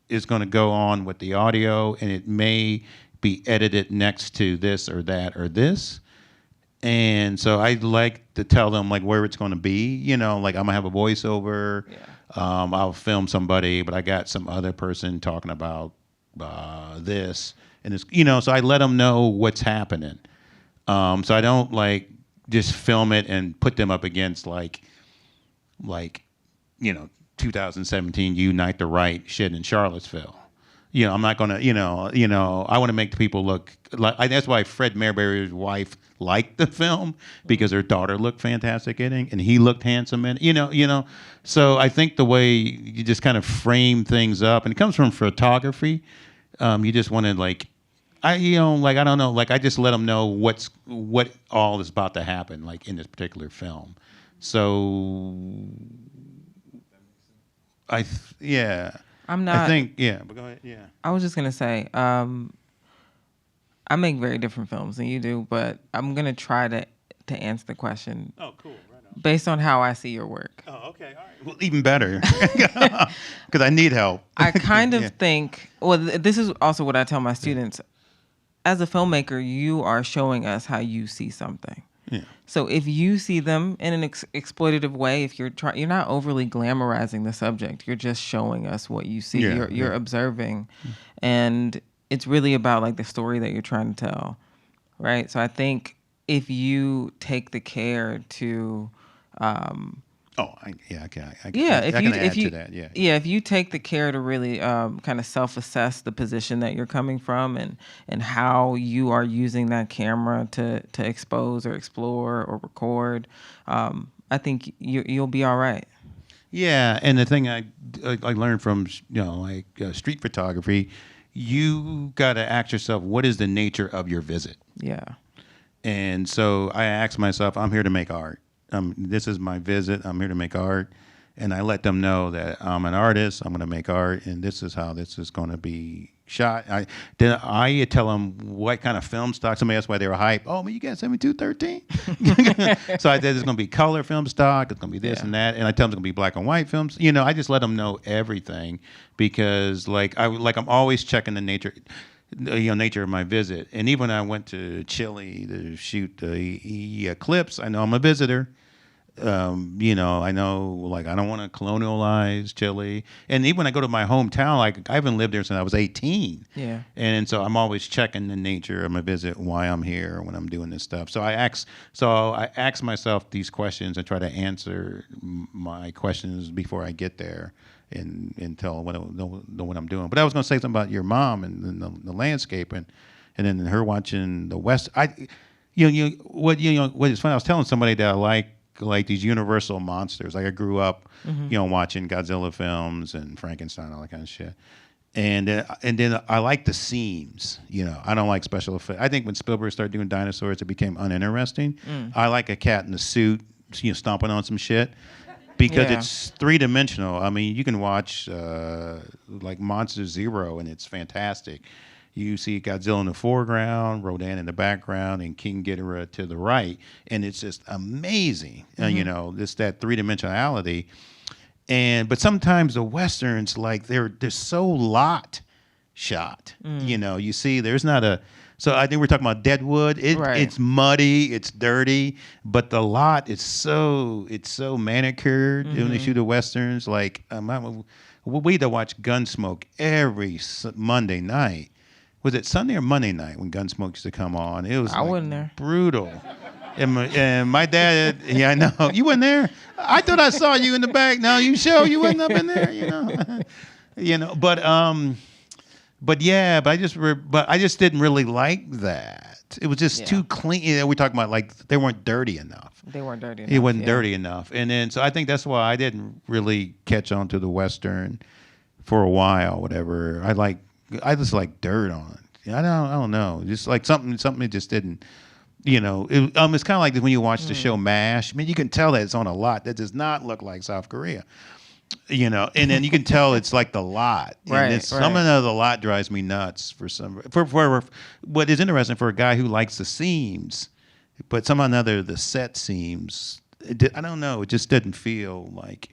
is going to go on with the audio and it may be edited next to this or that or this. And so I like to tell them like where it's going to be, like I'm gonna have a voiceover. Yeah. I'll film somebody, but I got some other person talking about this. And it's, so I let them know what's happening. So I don't like just film it and put them up against like 2017 Unite the Right shit in Charlottesville. I'm not gonna, I want to make the people look like. That's why Fred Mayberry's wife liked the film, because her daughter looked fantastic in it, and he looked handsome in it. So I think the way you just kind of frame things up, and it comes from photography. You just want to I don't know, I just let them know what all is about to happen, like in this particular film. So I'm not. I think but go ahead. Yeah. I was just gonna say, I make very different films than you do, but I'm gonna try to answer the question. Oh, cool. Right on. Based on how I see your work. Oh, okay. All right. Well, even better, because I need help. I kind of think. Well, this is also what I tell my students. As a filmmaker, you are showing us how you see something. Yeah. So if you see them in an exploitative way, if you're not overly glamorizing the subject, you're just showing us what you see. Yeah, You're observing, and it's really about like the story that you're trying to tell, right? So I think if you take the care to, if you take the care to really kind of self-assess the position that you're coming from and how you are using that camera to expose or explore or record, I think you'll be all right. Yeah, and the thing I learned from street photography, you got to ask yourself, what is the nature of your visit? Yeah. And so I asked myself, I'm here to make art. This is my visit. I'm here to make art. And I let them know that I'm an artist. I'm going to make art, and this is how this is going to be shot. Then I tell them what kind of film stock. Somebody asked why they were hyped. Oh, man, you got 7213? So I said it's going to be color film stock. It's going to be this and that. And I tell them it's going to be black and white films. I just let them know everything, because I'm always checking the nature of my visit. And even when I went to Chile to shoot the eclipse, I know I'm a visitor. I know I don't want to colonialize Chile. And even when I go to my hometown, I haven't lived there since I was 18. Yeah. And so I'm always checking the nature of my visit, why I'm here when I'm doing this stuff. So I ask myself these questions and try to answer my questions before I get there and tell what I'm doing. But I was going to say something about your mom and the landscape and then her watching the West. What is funny, I was telling somebody that I like these universal monsters. Like I grew up, watching Godzilla films and Frankenstein, all that kind of shit. And then I like the seams. I don't like special effects. I think when Spielberg started doing dinosaurs, it became uninteresting. I like a cat in a suit, stomping on some shit, because it's three-dimensional. I mean, you can watch like Monster Zero, and it's fantastic. You see Godzilla in the foreground, Rodan in the background, and King Ghidorah to the right, and it's just amazing. It's that three-dimensionality. But sometimes the westerns, they're so lot shot. You see, there's not a. So I think we're talking about Deadwood. It's muddy, it's dirty, but the lot is so manicured when they shoot the westerns. We had to watch Gunsmoke every Monday night. was it Sunday or Monday night when Gunsmoke used to come on? It was I wasn't there. brutal. And my dad, yeah, I know. You weren't there? I thought I saw you in the back. No, you sure you wasn't up in there, but I just didn't really like that. It was just too clean. We're talking about like they weren't dirty enough. They weren't dirty enough. It wasn't dirty enough. And then so I think that's why I didn't really catch on to the Western for a while, whatever. I just like dirt on it. I don't know. Just like something that just didn't, it's kind of like when you watch the show MASH. I mean, you can tell that it's on a lot that does not look like South Korea, and then you can tell it's like the lot. And some of the lot drives me nuts for what is interesting for a guy who likes the seams, but somehow or another the set seams, I don't know, it just didn't feel like,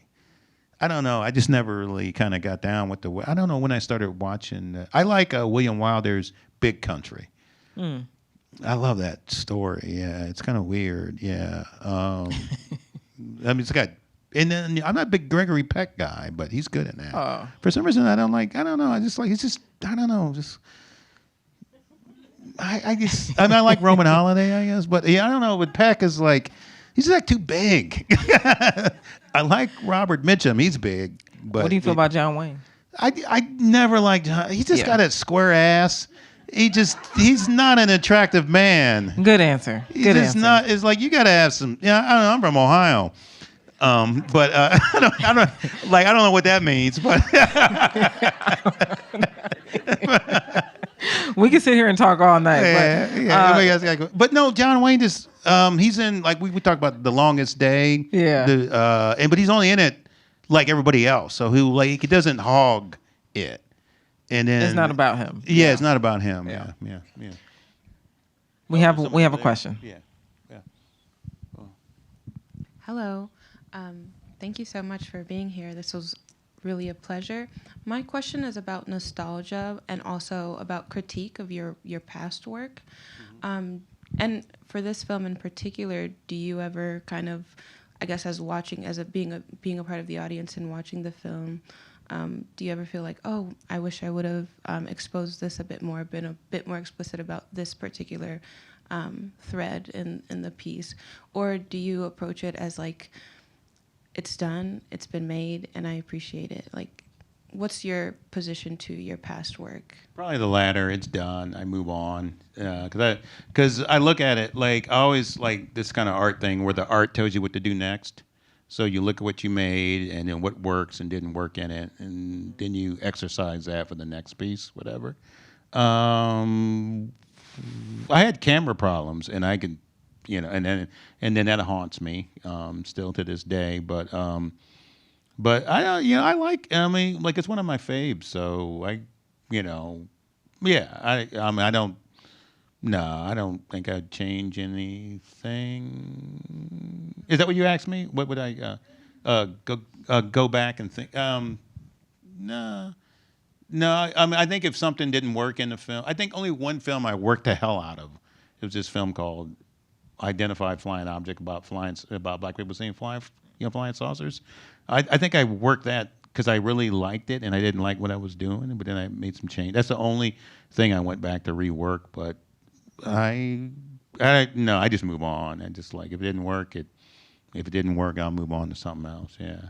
I don't know. I just never really kind of got down with I don't know when I started watching. I like William Wilder's Big Country. I love that story. Yeah, it's kind of weird. Yeah. I mean, it's got, and then I'm not a big Gregory Peck guy, but he's good in that. Oh. For some reason, I don't know. He's just, I don't know. I like Roman Holiday, I guess. But yeah, I don't know. But Peck is like, he's like too big. I like Robert Mitchum. He's big. But What do you feel about John Wayne? I never liked John. He just got that square ass. He's not an attractive man. Good answer. Good answer. Not. It's like you got to have some. Yeah, I don't know, I'm from Ohio, but I don't know what that means. But we can sit here and talk all night. But no, John Wayne just he's in, like we talked about The Longest Day. Yeah. But he's only in it like everybody else, so he doesn't hog it. And then It's not about him. Yeah, it's not about him. Yeah. We have a question. Yeah. Hello. Thank you so much for being here. This was really a pleasure. My question is about nostalgia and also about critique of your past work. And for this film in particular, do you ever kind of, I guess, being a part of the audience and watching the film, do you ever feel like, oh, I wish I would have exposed this a bit more, been a bit more explicit about this particular thread in the piece? Or do you approach it as like, it's done, it's been made, and I appreciate it? Like, what's your position to your past work? Probably the latter. It's done. I move on because I look at it like I always like this kind of art thing where the art tells you what to do next. So you look at what you made and then what works and didn't work in it, and then you exercise that for the next piece, whatever. I had camera problems, and I could, and then that haunts me still to this day. But I like. I mean, like it's one of my faves. So I don't. No, I don't think I'd change anything. Is that what you asked me? What would I go back and think? No. I mean, I think if something didn't work in the film, I think only one film I worked the hell out of. It was this film called "Identified Flying Object" about black people seeing flying saucers. I think I worked that because I really liked it and I didn't like what I was doing, but then I made some change. That's the only thing I went back to rework, but. I just move on. I just like if it didn't work, I'll move on to something else. Yeah.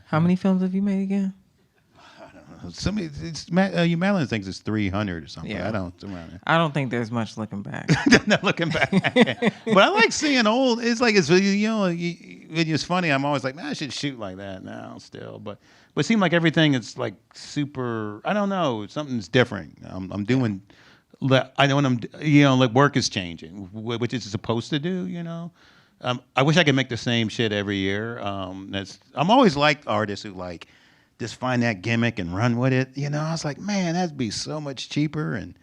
How many films have you made again? I don't know. Somebody, Madeline thinks it's 300 or something. Yeah. I don't think there's much looking back. Not looking back. But I like seeing old. It's like it's funny. I'm always like, man, I should shoot like that now still. But it seems like everything is like super. I don't know. Something's different. I'm doing. I know like work is changing, which it's supposed to do, I wish I could make the same shit every year. I'm always like artists who like just find that gimmick and run with it. I was like, man, that'd be so much cheaper and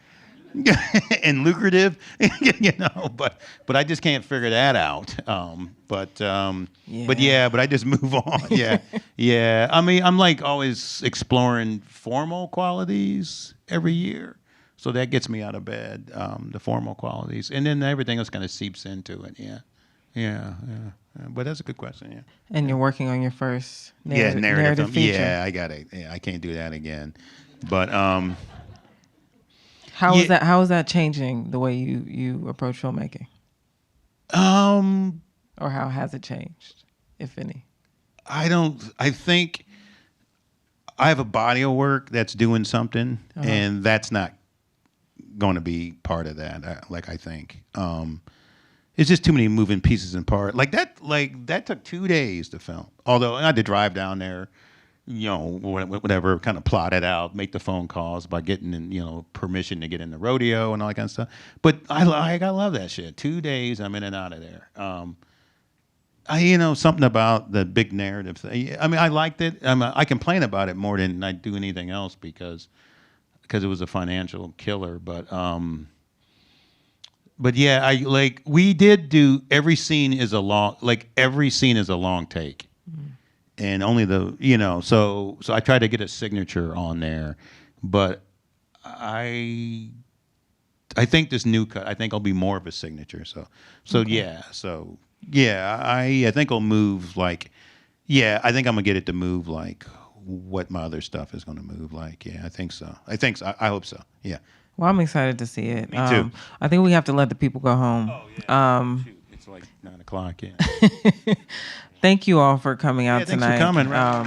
and lucrative, but I just can't figure that out. But I just move on. Yeah. I mean, I'm like always exploring formal qualities every year. So that gets me out of bed, the formal qualities. And then everything else kind of seeps into it, yeah. But that's a good question, yeah. And you're working on your first narrative feature. Yeah, I got it. Yeah, I can't do that again. But How is that? How is that changing the way you approach filmmaking? Or how has it changed, if any? I think I have a body of work that's doing something, and that's not going to be part of that. I think it's just too many moving pieces and parts. Like that took 2 days to film. Although I had to drive down there, whatever, kind of plot it out, make the phone calls by getting permission to get in the rodeo and all that kind of stuff. But I love that shit. 2 days, I'm in and out of there. Something about the big narrative thing. I mean, I liked it. I complain about it more than I do anything else because it was a financial killer. But yeah, we did do every scene is a long take, and only so I tried to get a signature on there, but I think this new cut, I think I'll be more of a signature. I think I'll move I think I'm gonna get it to move like what my other stuff is gonna move like. Yeah, I think so. I hope so. Yeah. Well, I'm excited to see it. Me too. I think we have to let the people go home. Oh yeah. Shoot, it's like 9:00. Yeah. Thank you all for coming out tonight. Thanks for coming. Right.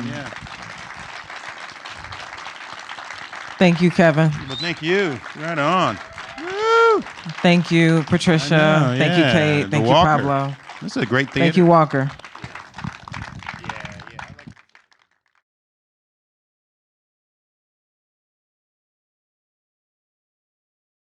Thank you, Kevin. Well, thank you. Right on. Woo! Thank you, Patricia. Thank you, Kate. Thank you, Walker. Pablo. This is a great theater. Thank you, Walker.